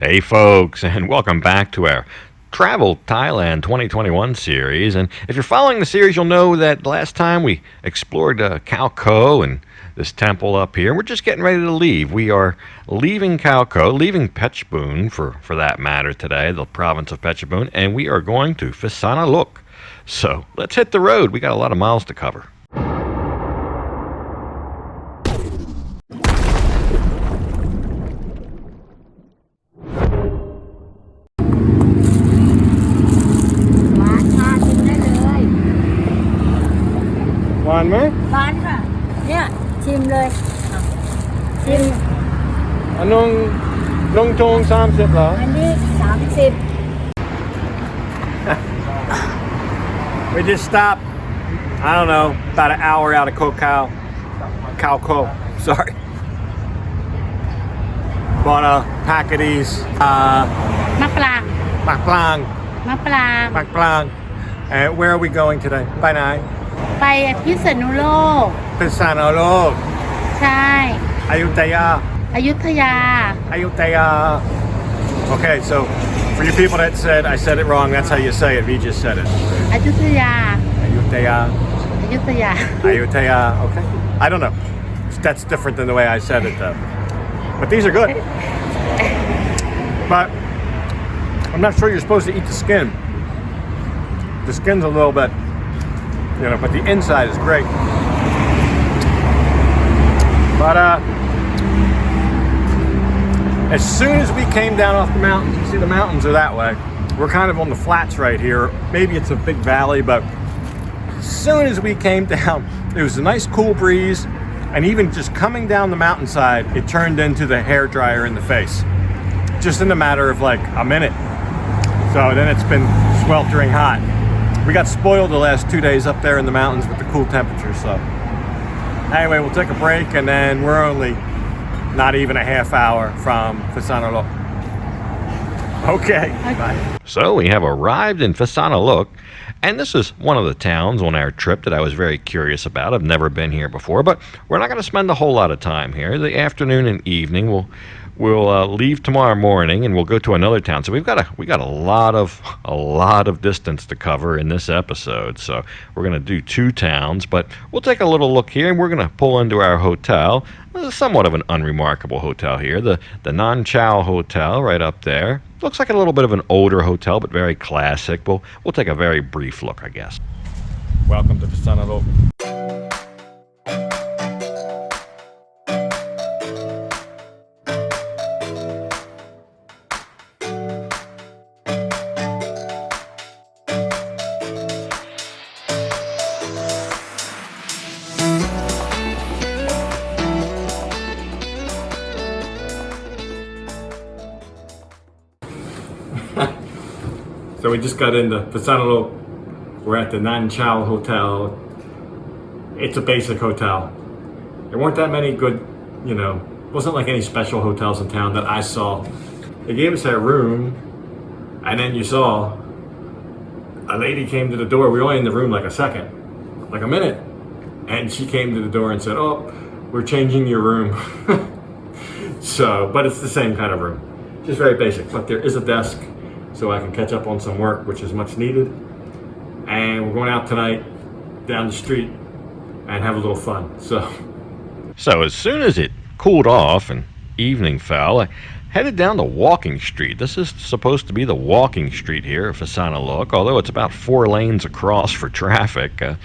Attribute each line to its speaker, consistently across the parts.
Speaker 1: Hey folks, and welcome back to our Travel Thailand 2021 series. And if you're following the series, you'll know that last time we explored Khao Ko and this temple up here. We're just getting ready to leave. We are leaving Khao Ko, leaving Phetchabun for that matter today, the province of Phetchabun, and we are going to Phisanulok. So let's hit the road. We got a lot of miles to cover.
Speaker 2: Oneไหม
Speaker 3: ร้านค่ะเนี่ยชิมเลยชิม
Speaker 2: อันนงจง30เหรอ
Speaker 3: อันนี้30
Speaker 2: We just stopped, I don't know, about an hour out of Khao Ko, sorry. Bought a pack of these,
Speaker 3: มะปราง
Speaker 2: Mak Plang.
Speaker 3: มะปราง
Speaker 2: Mak Plang. And where are we going today? Bye now.
Speaker 3: ไปพิษณุโลก
Speaker 2: Phitsanulok.
Speaker 3: ใช่
Speaker 2: Ayutthaya.
Speaker 3: อยุธยา
Speaker 2: Ayutthaya. Okay, so for you people that said I said it wrong, that's how you say it. We just said it.
Speaker 3: อยุธยา
Speaker 2: Ayutthaya.
Speaker 3: อยุธยา
Speaker 2: Ayutthaya. Okay. I don't know. That's different than the way I said it, though. But these are good. But I'm not sure you're supposed to eat the skin. The skin's a little bit, but the inside is great. But as soon as we came down off the mountains, you see the mountains are that way. We're kind of on the flats right here. Maybe it's a big valley, but as soon as we came down, it was a nice cool breeze. And even just coming down the mountainside, it turned into the hair dryer in the face. Just in a matter of like a minute. So then it's been sweltering hot. We got spoiled the last 2 days up there in the mountains with the cool temperatures. So anyway, we'll take a break and then we're only not even a half hour from Phisanulok. Okay, bye.
Speaker 1: So we have arrived in Phisanulok, and this is one of the towns on our trip that I was very curious about. I've never been here before, but we're not going to spend a whole lot of time here. The afternoon and evening, we'll leave tomorrow morning, and we'll go to another town. So we got a lot of distance to cover in this episode. So we're going to do 2 towns, but we'll take a little look here, and we're going to pull into our hotel. Somewhat of an unremarkable hotel here, the Nan Chao Hotel right up there. Looks like a little bit of an older hotel, but very classic. We'll take a very brief look, I guess.
Speaker 2: Welcome to Phisanulok. So we just got into Phitsanulok. We're at the Nan Chao Hotel. It's a basic hotel. There weren't that many good, wasn't like any special hotels in town that I saw. They gave us our room, and then you saw a lady came to the door. We were only in the room like a minute. And she came to the door and said, "Oh, we're changing your room." But it's the same kind of room. Just very basic, but there is a desk so I can catch up on some work, which is much needed. And we're going out tonight down the street and have a little fun.
Speaker 1: So as soon as it cooled off and evening fell, I headed down to Walking Street. This is supposed to be the walking street here at Phisanulok, although it's about 4 lanes across for traffic. It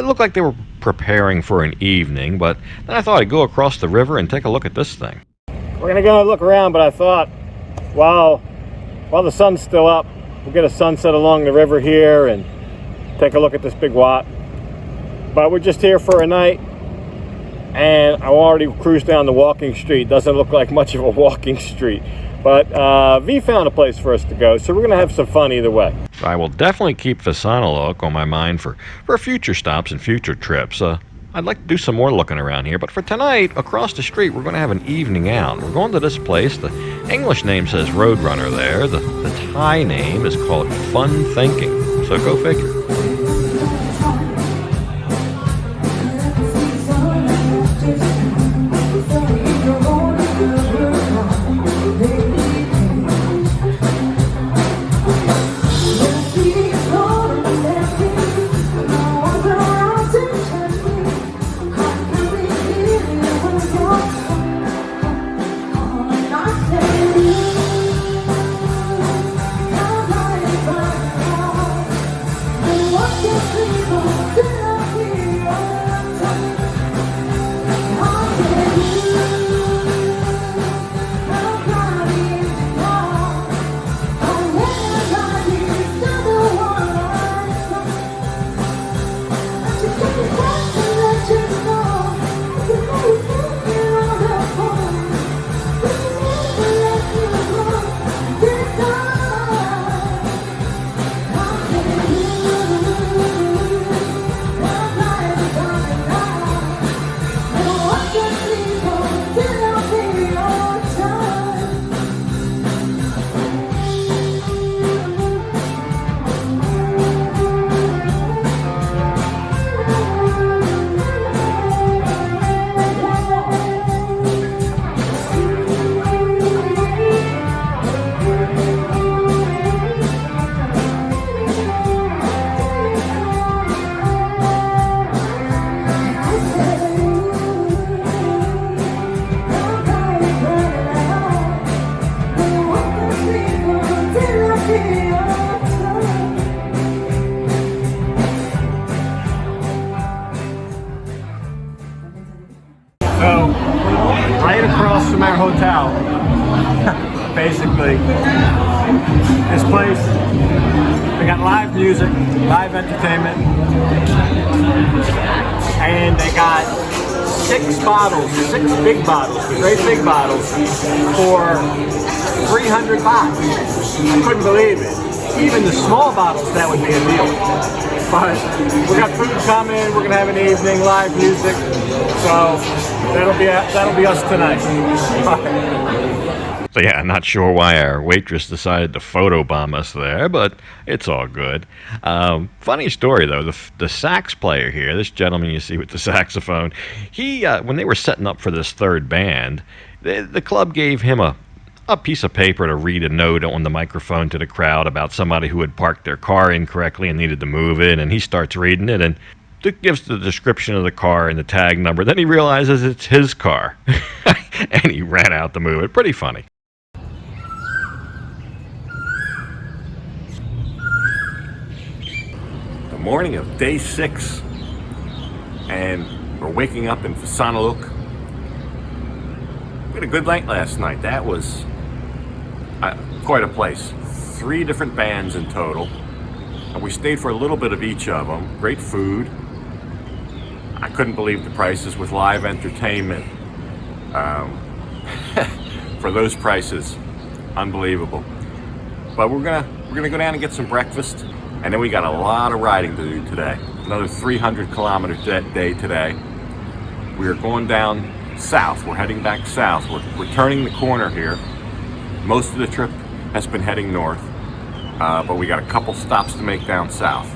Speaker 1: looked like they were preparing for an evening, but then I thought I'd go across the river and take a look at this thing.
Speaker 2: We're gonna go look around, but I thought, while the sun's still up, we'll get a sunset along the river here and take a look at this big wat. But we're just here for a night, and I already cruised down the walking street. Doesn't look like much of a walking street, but V found a place for us to go, so we're gonna have some fun either way.
Speaker 1: I will definitely keep Phisanulok on my mind for future stops and future trips. I'd like to do some more looking around here, but for tonight, across the street, we're going to have an evening out. We're going to this place. The English name says Roadrunner there. The Thai name is called Fun Thinking. So go figure.
Speaker 2: Buri. This place, they got live music, live entertainment, and they got 6 big bottles, great big bottles, for 300 baht. I couldn't believe it. Even the small bottles, that would be a deal. But we got food coming, we're gonna have an evening, live music, so that'll be us tonight.
Speaker 1: So yeah, not sure why our waitress decided to photobomb us there, but it's all good. Funny story though, the sax player here, this gentleman you see with the saxophone, he when they were setting up for this third band, the club gave him a piece of paper to read a note on the microphone to the crowd about somebody who had parked their car incorrectly and needed to move it, and he starts reading it and it gives the description of the car and the tag number. Then he realizes it's his car and he ran out to move it. Pretty funny.
Speaker 2: Morning of day 6, and we're waking up in Phitsanulok. We had a good night last night. That was quite a place. 3 different bands in total, and we stayed for a little bit of each of them. Great food. I couldn't believe the prices with live entertainment. For those prices, unbelievable. But we're gonna go down and get some breakfast. And then we got a lot of riding to do today. Another 300 kilometer day today. We are going down south. We're heading back south. We're turning the corner here. Most of the trip has been heading north, but we got a couple stops to make down south.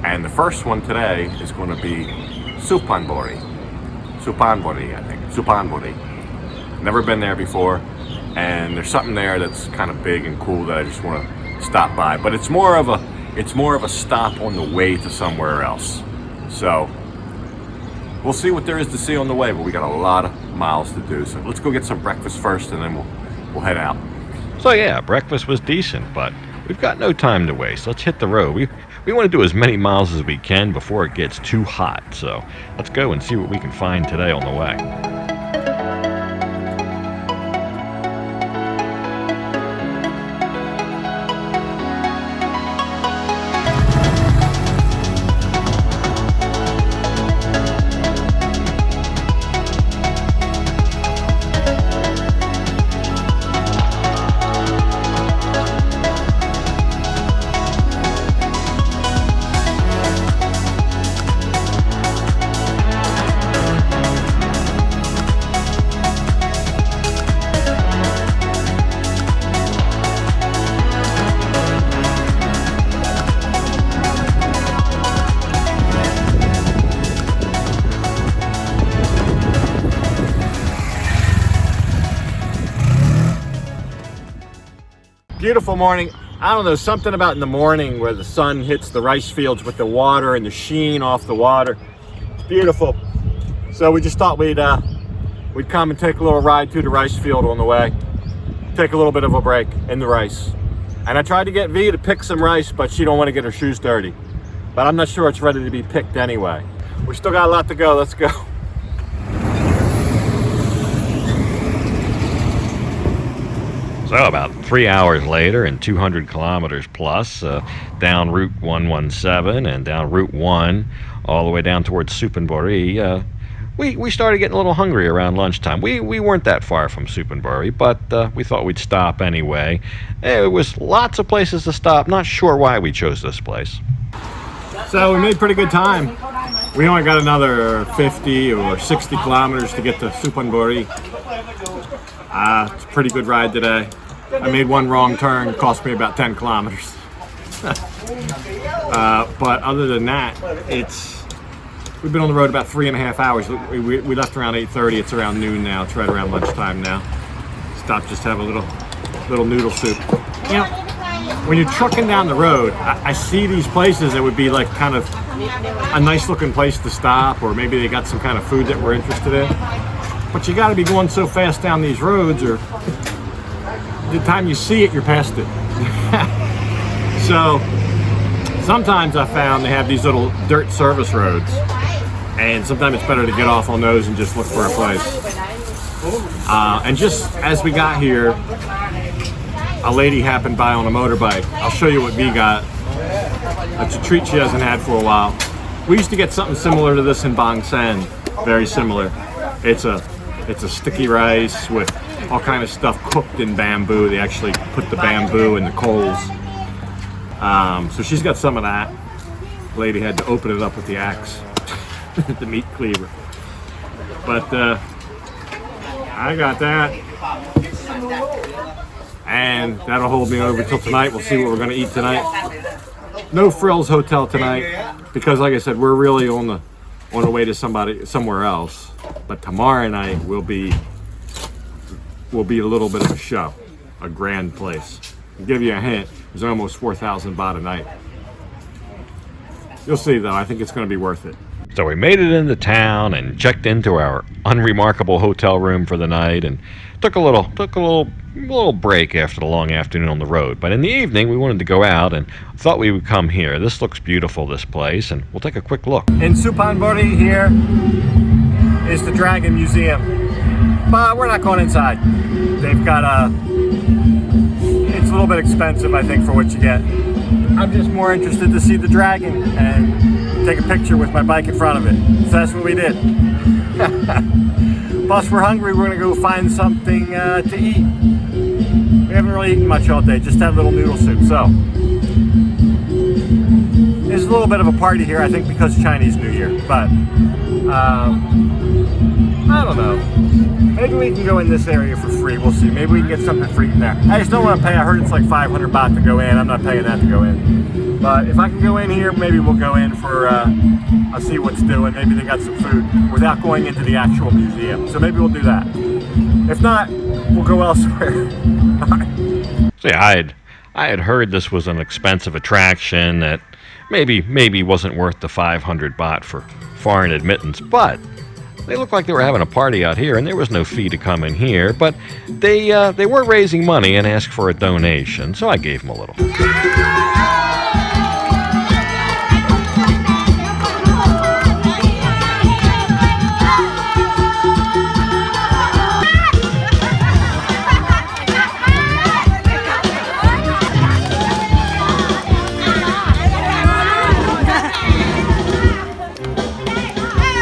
Speaker 2: And the first one today is going to be Suphan Buri. Suphan Buri, I think. Suphan Buri. Never been there before, and there's something there that's kind of big and cool that I just want to stop by. But it's more of a stop on the way to somewhere else. So we'll see what there is to see on the way, but we got a lot of miles to do. So let's go get some breakfast first, and then we'll head out.
Speaker 1: So yeah, breakfast was decent, but we've got no time to waste. Let's hit the road. We want to do as many miles as we can before it gets too hot. So let's go and see what we can find today on the way.
Speaker 2: Beautiful morning. I don't know, something about in the morning where the sun hits the rice fields with the water and the sheen off the water. It's beautiful. So we just thought we'd come and take a little ride through the rice field on the way. Take a little bit of a break in the rice. And I tried to get V to pick some rice, but she don't want to get her shoes dirty. But I'm not sure it's ready to be picked anyway. We still got a lot to go. Let's go.
Speaker 1: So about 3 hours later and 200 kilometers plus down Route 117 and down Route 1 all the way down towards Suphan Buri, we started getting a little hungry around lunchtime. We weren't that far from Suphan Buri, but we thought we'd stop anyway. There was lots of places to stop. Not sure why we chose this place.
Speaker 2: So we made pretty good time. We only got another 50 or 60 kilometers to get to Suphan Buri. It's a pretty good ride today. I made one wrong turn, it cost me about 10 kilometers. But other than that, we've been on the road about 3.5 hours. We left around 8:30. It's around noon now. It's right around lunchtime now. Stopped just to have a little noodle soup. You know, when you're trucking down the road, I see these places that would be like kind of a nice looking place to stop, or maybe they got some kind of food that we're interested in. But you got to be going so fast down these roads, or the time you see it, you're past it. So sometimes I found they have these little dirt service roads, and sometimes it's better to get off on those and just look for a place. And just as we got here, a lady happened by on a motorbike. I'll show you what V got. It's a treat she hasn't had for a while. We used to get something similar to this in Bang Sen, very similar. It's a sticky rice with all kind of stuff cooked in bamboo. They actually put the bamboo in the coals. So she's got some of that. Lady had to open it up with the axe, the meat cleaver. But I got that. And that'll hold me over till tonight. We'll see what we're gonna eat tonight. No frills hotel tonight, because like I said, we're really on the way to somewhere else. But tomorrow night will be a little bit of a show, a grand place. I'll give you a hint, there's almost 4,000 baht a night. You'll see though, I think it's gonna be worth it.
Speaker 1: So we made it into town and checked into our unremarkable hotel room for the night and took a little break after the long afternoon on the road. But in the evening, we wanted to go out and thought we would come here. This looks beautiful, this place, and we'll take a quick look.
Speaker 2: In Suphan Buri here is the Dragon Museum, but we're not going inside. They've got it's a little bit expensive, I think, for what you get. I'm just more interested to see the dragon and take a picture with my bike in front of it. So that's what we did. Plus, we're hungry. We're gonna go find something to eat. We haven't really eaten much all day, just had little noodle soup. So there's a little bit of a party here, I think, because of Chinese New Year. But I don't know. Maybe we can go in this area for free. We'll see. Maybe we can get something free in there. I just don't want to pay. I heard it's like 500 baht to go in. I'm not paying that to go in. But if I can go in here, maybe we'll go in for, I'll see what's doing. Maybe they got some food without going into the actual museum. So maybe we'll do that. If not, we'll go elsewhere.
Speaker 1: So yeah, I had heard this was an expensive attraction that maybe wasn't worth the 500 baht for foreign admittance, but they looked like they were having a party out here, and there was no fee to come in here, but they were raising money and asked for a donation, so I gave them a little.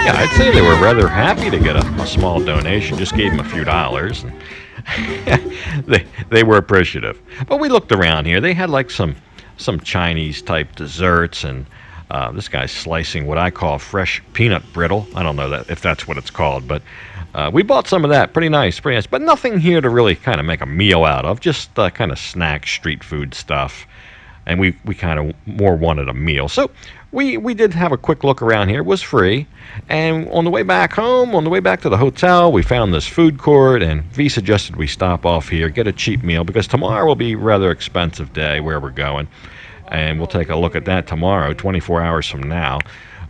Speaker 1: Yeah, I'd say they were rather happy to get a small donation. Just gave them a few dollars. They were appreciative. But we looked around here. They had like some Chinese type desserts, and this guy's slicing what I call fresh peanut brittle. I don't know if that's what it's called, but we bought some of that. Pretty nice. But nothing here to really kind of make a meal out of. Just kind of snack street food stuff. And we kind of more wanted a meal. So we did have a quick look around here. It was free. And on the way back home, on the way back to the hotel, we found this food court, and V suggested we stop off here, get a cheap meal, because tomorrow will be a rather expensive day where we're going. And we'll take a look at that tomorrow, 24 hours from now.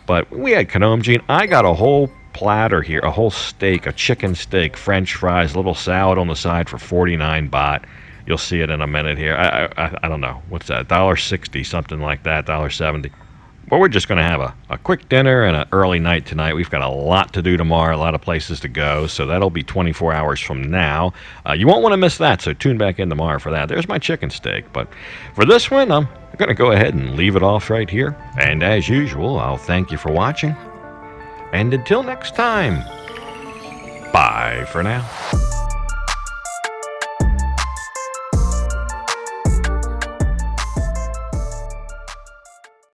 Speaker 1: But we had Kanomjin. I got a whole platter here, a whole steak, a chicken steak, French fries, a little salad on the side for 49 baht. You'll see it in a minute here. I don't know. What's that? $1.60, something like that, $1.70. But we're just going to have a quick dinner and an early night tonight. We've got a lot to do tomorrow, a lot of places to go, so that'll be 24 hours from now. You won't want to miss that, so tune back in tomorrow for that. There's my chicken steak. But for this one, I'm going to go ahead and leave it off right here. And as usual, I'll thank you for watching. And until next time, bye for now.